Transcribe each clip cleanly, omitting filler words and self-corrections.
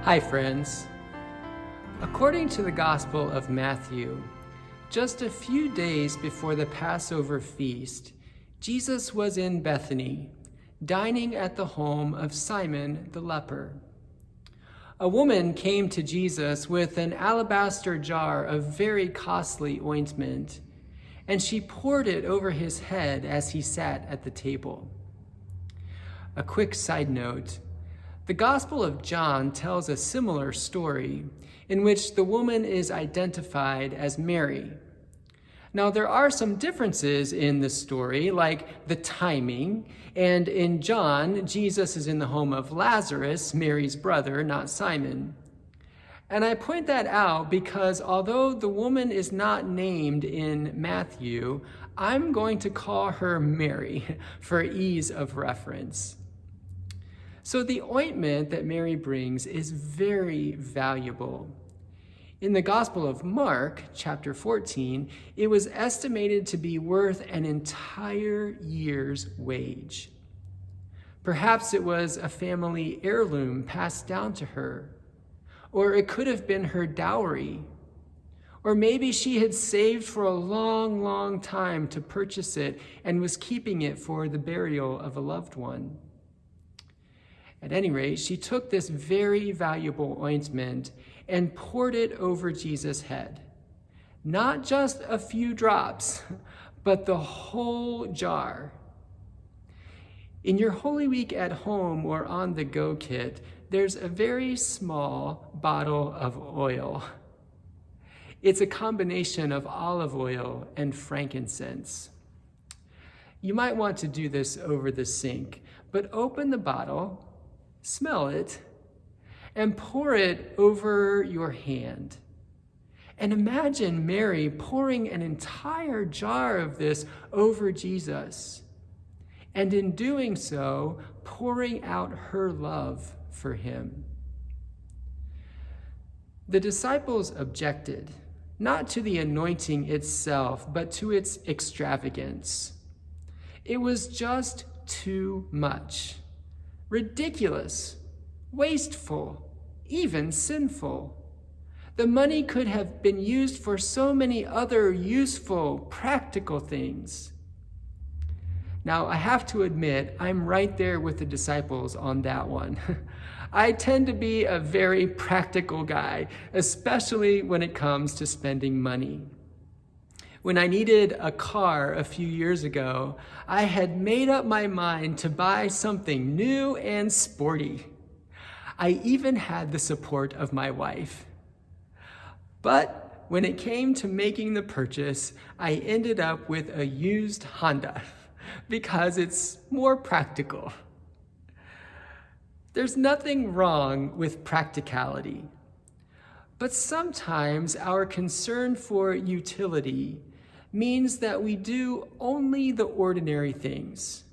Hi, friends. According to the Gospel of Matthew, just a few days before the Passover feast, Jesus was in Bethany, dining at the home of Simon the leper. A woman came to Jesus with an alabaster jar of very costly ointment, and she poured it over his head as he sat at the table. A quick side note. The Gospel of John tells a similar story in which the woman is identified as Mary. Now, there are some differences in the story, like the timing, and in John, Jesus is in the home of Lazarus, Mary's brother, not Simon. And I point that out because although the woman is not named in Matthew, I'm going to call her Mary for ease of reference. So the ointment that Mary brings is very valuable. In the Gospel of Mark, chapter 14, it was estimated to be worth an entire year's wage. Perhaps it was a family heirloom passed down to her, or it could have been her dowry, or maybe she had saved for a long, long time to purchase it and was keeping it for the burial of a loved one. At any rate, she took this very valuable ointment and poured it over Jesus' head. Not just a few drops, but the whole jar. In your Holy Week at home or on the go kit, there's a very small bottle of oil. It's a combination of olive oil and frankincense. You might want to do this over the sink, but open the bottle, smell it, and pour it over your hand. And imagine Mary pouring an entire jar of this over Jesus, and in doing so, pouring out her love for him. The disciples objected, not to the anointing itself, but to its extravagance. It was just too much. Ridiculous, wasteful, even sinful. The money could have been used for so many other useful, practical things. Now, I have to admit, I'm right there with the disciples on that one. I tend to be a very practical guy, especially when it comes to spending money. When I needed a car a few years ago, I had made up my mind to buy something new and sporty. I even had the support of my wife. But when it came to making the purchase, I ended up with a used Honda because it's more practical. There's nothing wrong with practicality, but sometimes our concern for utility means that we do only the ordinary things,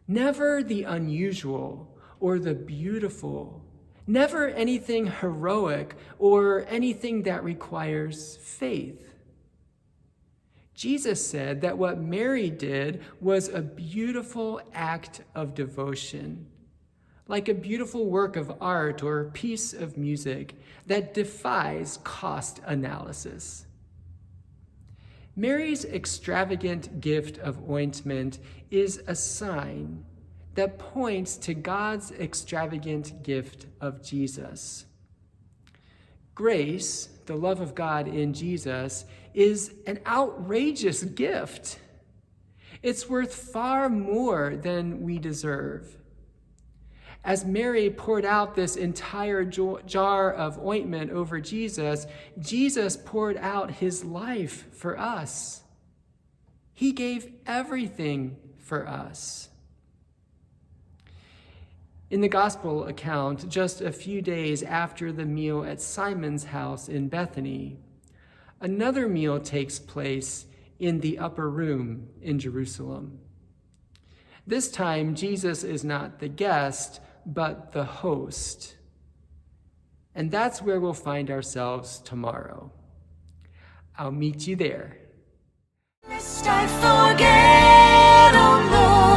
never the unusual or the beautiful, never anything heroic or anything that requires faith. Jesus said that what Mary did was a beautiful act of devotion, like a beautiful work of art or piece of music that defies cost analysis. Mary's extravagant gift of ointment is a sign that points to God's extravagant gift of Jesus. Grace, the love of God in Jesus, is an outrageous gift. It's worth far more than we deserve. As Mary poured out this entire jar of ointment over Jesus, Jesus poured out his life for us. He gave everything for us. In the gospel account, just a few days after the meal at Simon's house in Bethany, another meal takes place in the upper room in Jerusalem. This time, Jesus is not the guest, but the host. And that's where we'll find ourselves tomorrow. I'll meet you there. Lest I forget, oh Lord.